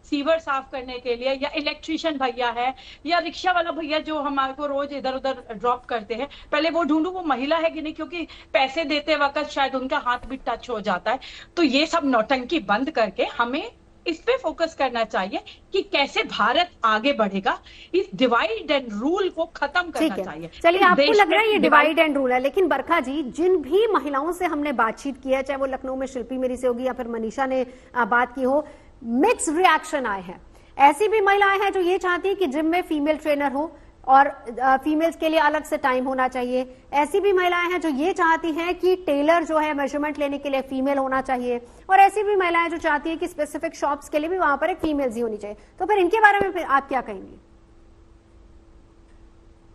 सीवर साफ करने के लिए, या इलेक्ट्रिशियन भैया है, या रिक्शा वाला भैया जो हमारे को रोज इधर उधर ड्रॉप करते हैं, पहले वो ढूंढूं वो महिला है कि नहीं, क्योंकि पैसे देते वक्त शायद उनका हाथ भी टच हो जाता है। तो ये सब नौटंकी बंद करके हमें इस पे फोकस करना चाहिए कि कैसे भारत आगे बढ़ेगा। इस डिवाइड एंड रूल को खत्म करना चाहिए। चलिए, आपको लग रहा है ये डिवाइड एंड रूल है, लेकिन बरखा जी, जिन भी महिलाओं से हमने बातचीत की है, चाहे वो लखनऊ में शिल्पी मेरी से होगी या फिर मनीषा ने बात की हो, मिक्स रिएक्शन आए हैं। ऐसी भी महिलाएं हैं जो ये चाहती है कि जिम में फीमेल ट्रेनर हो और फीमेल्स के लिए अलग से टाइम होना चाहिए। ऐसी भी महिलाएं हैं जो ये चाहती हैं कि टेलर जो है मेजरमेंट लेने के लिए फीमेल होना चाहिए, और ऐसी भी महिलाएं जो चाहती है कि स्पेसिफिक शॉप्स के लिए भी वहां पर एक फीमेल्स ही होनी चाहिए। तो फिर इनके बारे में फिर आप क्या कहेंगे?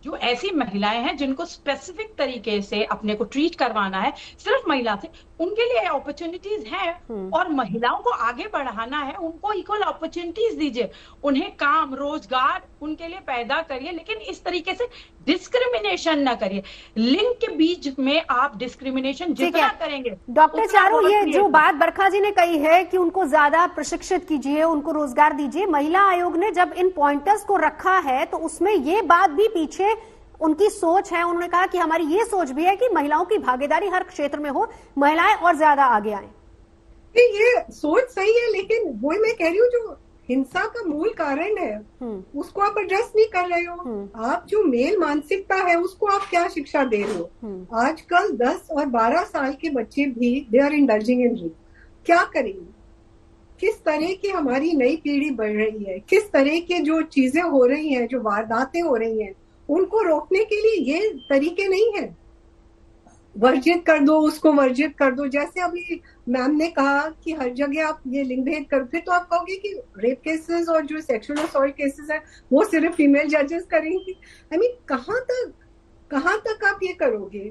जो ऐसी महिलाएं हैं जिनको स्पेसिफिक तरीके से अपने को ट्रीट करवाना है सिर्फ महिला से, उनके लिए अपॉर्चुनिटीज हैं, और महिलाओं को आगे बढ़ाना है, उनको इक्वल अपॉर्चुनिटीज दीजिए, उन्हें काम रोजगार उनके लिए पैदा करिए, लेकिन इस तरीके से डिस्क्रिमिनेशन ना करिए। लिंग के बीच में आप डिस्क्रिमिनेशन जितना करेंगे। डॉक्टर चारू, ये जो बात बरखा जी ने कही है कि उनको ज्यादा प्रशिक्षित कीजिए, उनको रोजगार दीजिए, महिला आयोग ने जब इन पॉइंटर्स को रखा है तो उसमें ये बात भी पीछे उनकी सोच है। उन्होंने कहा कि हमारी ये सोच भी है कि महिलाओं की भागीदारी हर क्षेत्र में हो, महिलाएं और ज्यादा आगे आए। ये सोच सही है, लेकिन वही मैं कह रही हूँ, जो हिंसा का मूल कारण है उसको आप एड्रेस नहीं कर रहे हो। आप जो मेल मानसिकता है उसको आप क्या शिक्षा दे रहे हो? आजकल 10 और 12 साल के बच्चे भी they are indulging in rape. क्या करेंगे? किस तरह की हमारी नई पीढ़ी बढ़ रही है, किस तरह के जो चीजें हो रही हैं, जो वारदातें हो रही हैं, उनको रोकने के लिए ये तरीके नहीं है। वर्जित कर दो, उसको वर्जित कर दो। जैसे अभी मैम ने कहा कि हर जगह आप ये लिंग भेद कर, फिर तो आप कहोगे कि रेप केसेस और जो सेक्सुअल असॉल्ट केसेस है वो सिर्फ फीमेल जजेस करेंगी। आई मीन कहाँ तक आप ये करोगे?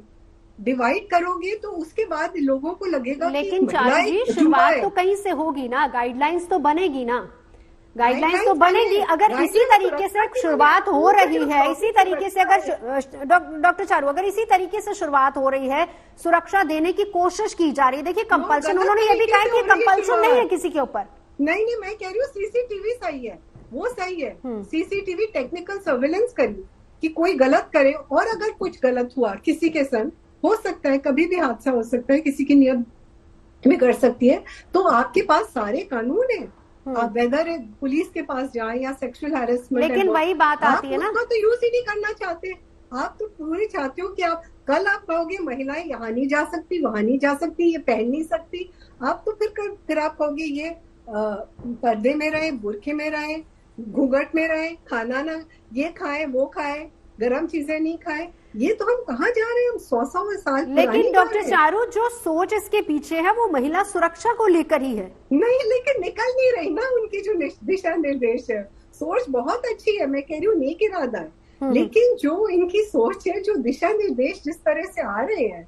डिवाइड करोगे तो उसके बाद लोगों को लगेगा। लेकिन चारू जी, शुरुआत तो कहीं से होगी ना, गाइडलाइंस तो बनेगी ना, गाइडलाइंस तो बनेगी। अगर इसी तरीके से शुरुआत हो रही है, इसी तरीके से अगर डॉक्टर चारू, अगर इसी तरीके से शुरुआत हो रही है, सुरक्षा देने की कोशिश की जा रही है, देखिए कंपल्सन, उन्होंने ये भी कहा कि कंपल्सन नहीं है किसी के ऊपर। नहीं, मैं कह रही हूँ सीसीटीवी सही है, वो सही है। सीसीटीवी टेक्निकल सर्वेलेंस करिए कि कोई गलत करे, और अगर कुछ गलत हुआ किसी के संग, हो सकता है कभी भी हादसा हो सकता है, किसी की नियत बिगड़ सकती है, तो आपके पास सारे कानून है। आप वेदर पुलिस के पास जाएं या सेक्सुअल हैरेसमेंट, लेकिन वही बात आती है ना, आप तो यूज ही नहीं करना चाहते। आप तो पूरे चाहते हो कि आप कल आप कहोगे महिलाएं यहाँ नहीं जा सकती, वहां नहीं जा सकती, ये पहन नहीं सकती। आप तो फिर आप कहोगे ये पर्दे में रहे, बुरखे में रहे, घूंघट में रहे, खाना ना ये खाए, वो खाए, गर्म चीजें नहीं खाए। ये तो हम कहाँ जा रहे हैं? हम 100 साल। लेकिन डॉक्टर चारू, जो सोच इसके पीछे है वो महिला सुरक्षा को लेकर ही है। नहीं, लेकिन निकल नहीं रही ना उनकी जो दिशा निर्देश है। सोच बहुत अच्छी है, मैं कह रही हूँ नेक इरादा है, लेकिन जो इनकी सोच है, जो दिशा निर्देश जिस तरह से आ रहे हैं,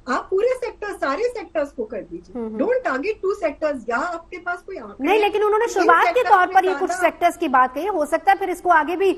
आप पूरे सेक्टर, सारे सेक्टर्स को कर दीजिए। Don't target 2 sectors. या आपके पास कोई आंकड़े नहीं, लेकिन उन्होंने शुरुआत के तौर पर ये कुछ सेक्टर्स की बात कही, हो सकता है फिर इसको आगे भी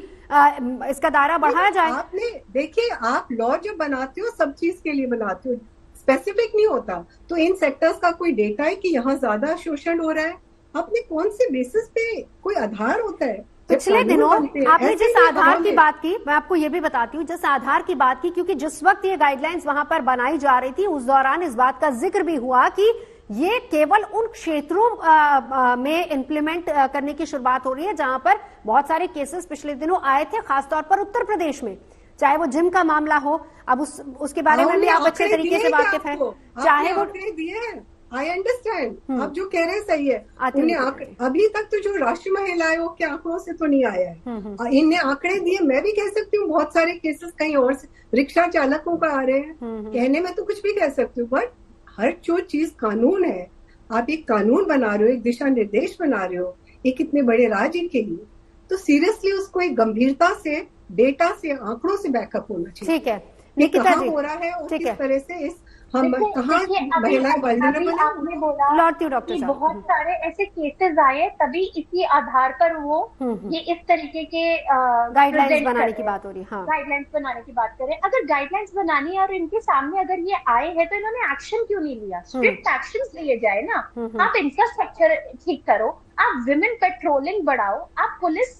इसका दायरा बढ़ाया जाए। आपने देखिए, आप लॉ जब बनाते हो सब चीज के लिए बनाते हो, स्पेसिफिक नहीं होता। तो इन सेक्टर्स का कोई डेटा है कि यहाँ ज्यादा शोषण हो रहा है? आपने कौन से बेसिस पे, कोई आधार होता है? पिछले दिनों आपने जिस आधार की बात की, मैं आपको ये भी बताती हूँ, जिस आधार की बात की, क्योंकि जिस वक्त ये गाइडलाइंस वहां पर बनाई जा रही थी, उस दौरान इस बात का जिक्र भी हुआ कि ये केवल उन क्षेत्रों में इम्प्लीमेंट करने की शुरुआत हो रही है जहां पर बहुत सारे केसेस पिछले दिनों आए थे, खासतौर पर उत्तर प्रदेश में, चाहे वो जिम का मामला हो। अब उसके बारे में भी आप अच्छे तरीके से वाकिफ हैं, चाहे वो आई अंडरस्टैंड आप जो कह रहे हैं सही है। उन्हें अभी तक तो जो राष्ट्रीय महिला आयोग के आंकड़ों से तो नहीं आया है, इन्हें आंकड़े दिए। मैं भी कह सकती हूँ बहुत सारे केसेस कहीं और से रिक्शा चालकों का आ रहे हैं, कहने में तो कुछ भी कह सकती हूँ, बट हर जो चीज कानून है, आप एक कानून बना रहे हो, एक दिशा निर्देश बना रहे हो एक इतने बड़े राज्य के लिए, तो सीरियसली उसको एक गंभीरता से, डेटा से, आंकड़ों से बैकअप होना चाहिए। ठीक है, निकिता जी, हो रहा है और किस तरह से इस हम कहाँ महिलाएं वल्नरेबल है। आपने बोला डॉक्टर कि बहुत सारे ऐसे केसेस आए, तभी इसी आधार पर वो ये इस तरीके के गाइडलाइंस बनाने की बात हो रही है। हाँ, गाइडलाइंस बनाने की बात करें, अगर गाइडलाइंस बनानी है और इनके सामने अगर ये आए हैं, तो इन्होंने एक्शन क्यों नहीं लिया? स्ट्रिक्ट एक्शन लिए जाए ना। आप इंफ्रास्ट्रक्चर ठीक करो, आप विमेन पेट्रोलिंग बढ़ाओ, आप पुलिस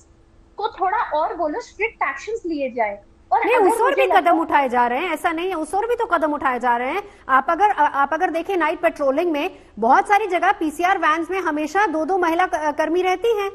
को थोड़ा और बोलो, स्ट्रिक्ट एक्शन लिए जाए। और नहीं, उस ओर भी कदम उठाए जा रहे हैं, ऐसा नहीं है, उस ओर भी तो कदम उठाए जा रहे हैं। आप अगर देखें, नाइट पेट्रोलिंग में बहुत सारी जगह पीसीआर वैन्स में हमेशा 2-2 महिला कर्मी रहती हैं।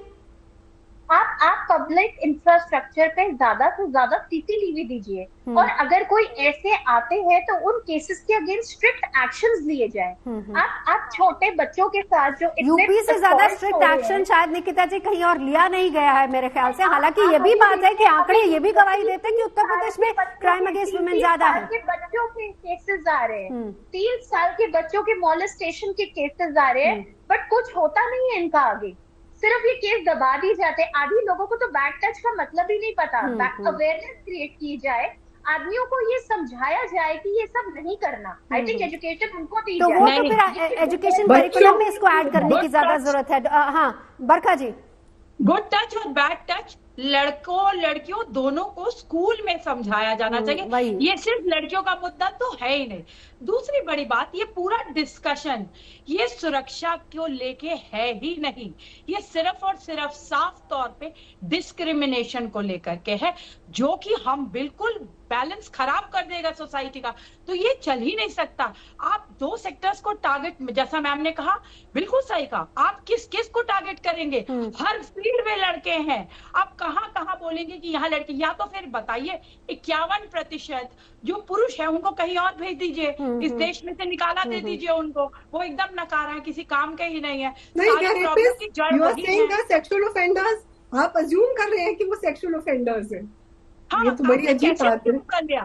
आप पब्लिक इंफ्रास्ट्रक्चर पे ज्यादा से ज्यादा सीसीटीवी दीजिए, और अगर कोई ऐसे आते हैं तो उन केसेस के अगेंस्ट स्ट्रिक्ट एक्शंस लिए जाए। आप छोटे बच्चों के साथ जो यूपी से ज्यादा स्ट्रिक्ट एक्शन शायद निकिता जी कहीं और लिया नहीं गया है मेरे ख्याल से। हालांकि ये भी बात है कि आंकड़े ये भी गवाही देते हैं कि उत्तर प्रदेश में क्राइम अगेंस्ट वुमेन ज्यादा है। बच्चों के केसेस आ रहे हैं, 3 साल के बच्चों के मॉलेस्टेशन के केसेस आ रहे हैं, बट कुछ होता नहीं है इनका आगे, सिर्फ ये केस दबा दी जाते हैं। आधी लोगों को तो बैड टच का मतलब ही नहीं पता। अवेयरनेस क्रिएट की जाए, आदमियों को ये समझाया जाए कि ये सब नहीं करना। आई थिंक एजुकेशन उनको दी जाए, वो तो फिर एजुकेशन करिकुलम में इसको ऐड करने की ज्यादा जरूरत है। हाँ बरखा जी, गुड टच और बैड टच लड़कों और लड़कियों दोनों को स्कूल में समझाया जाना चाहिए। ये सिर्फ लड़कियों का मुद्दा तो है ही नहीं। दूसरी बड़ी बात, ये पूरा डिस्कशन ये सुरक्षा को लेके है ही नहीं, ये सिर्फ और सिर्फ साफ तौर पे डिस्क्रिमिनेशन को लेकर के है, जो कि हम बिल्कुल बैलेंस खराब कर देगा सोसाइटी का, तो ये चल ही नहीं सकता। आप 2 सेक्टर्स को टारगेट, जैसा मैम ने कहा, बिल्कुल सही कहा, आप किस किस को टारगेट करेंगे? हर फील्ड में लड़के हैं, आप कहाँ कहाँ बोलेंगे कि यहाँ लड़के? या तो फिर बताइए 51% जो पुरुष है उनको कहीं और भेज दीजिए, इस देश में से निकाला दे दीजिए उनको, वो एकदम नकारा है, किसी काम के ही नहीं है। सारी प्रॉब्लम की जड़ वही है। सेक्सुअल ऑफेंडर्स आप अज्यूम कर रहे हैं कि वो सेक्सुअल ऑफेंडर्स हैं। ये तो बड़ी अजीब बात है।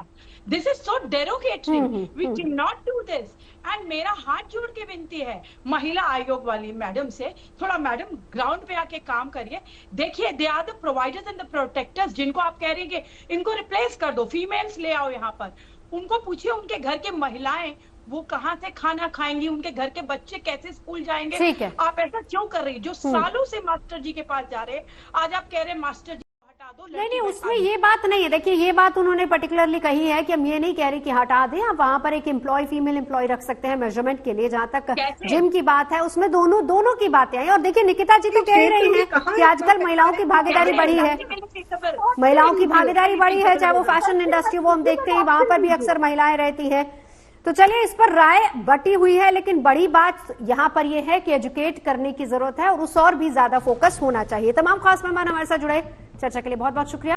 This is so derogatory, we can not do this. And मेरा हाथ जोड़ के विनती है महिला आयोग वाली मैडम से, थोड़ा मैडम ग्राउंड पे आके काम करिए। देखिए, they are the providers and the protectors, जिनको आप कह रहे हैं कि इनको रिप्लेस कर दो, फीमेल्स ले आओ यहाँ पर। उनको पूछिए उनके घर के महिलाएं वो कहाँ से खाना खाएंगी, उनके घर के बच्चे कैसे स्कूल जाएंगे? आप ऐसा क्यों कर रही? जो सालों से मास्टर जी के पास जा रहे, आज आप कह रहे मास्टर जी हटा दो। नहीं, उसमें ये बात नहीं है। देखिए, ये बात उन्होंने पर्टिकुलरली कही है कि हम ये नहीं कह रहे कि हटा दें, आप वहां पर एक एम्प्लॉय, फीमेल एम्प्लॉय रख सकते हैं मेजरमेंट के लिए। जहां तक जिम की बात है, उसमें दोनों की बातें आई। और देखिए, निकिता जी तो कह ही रही है कि आजकल महिलाओं की भागीदारी बढ़ी है, महिलाओं की भागीदारी बढ़ी है, चाहे वो फैशन इंडस्ट्री, वो हम देखते हैं वहां पर भी अक्सर महिलाएं रहती है। तो चलिए, इस पर राय बटी हुई है, लेकिन बड़ी बात यहां पर यह है कि एजुकेट करने की जरूरत है और उस और भी ज्यादा फोकस होना चाहिए। तमाम खास मेहमान हमारे साथ जुड़े, चर्चा के लिए बहुत बहुत शुक्रिया।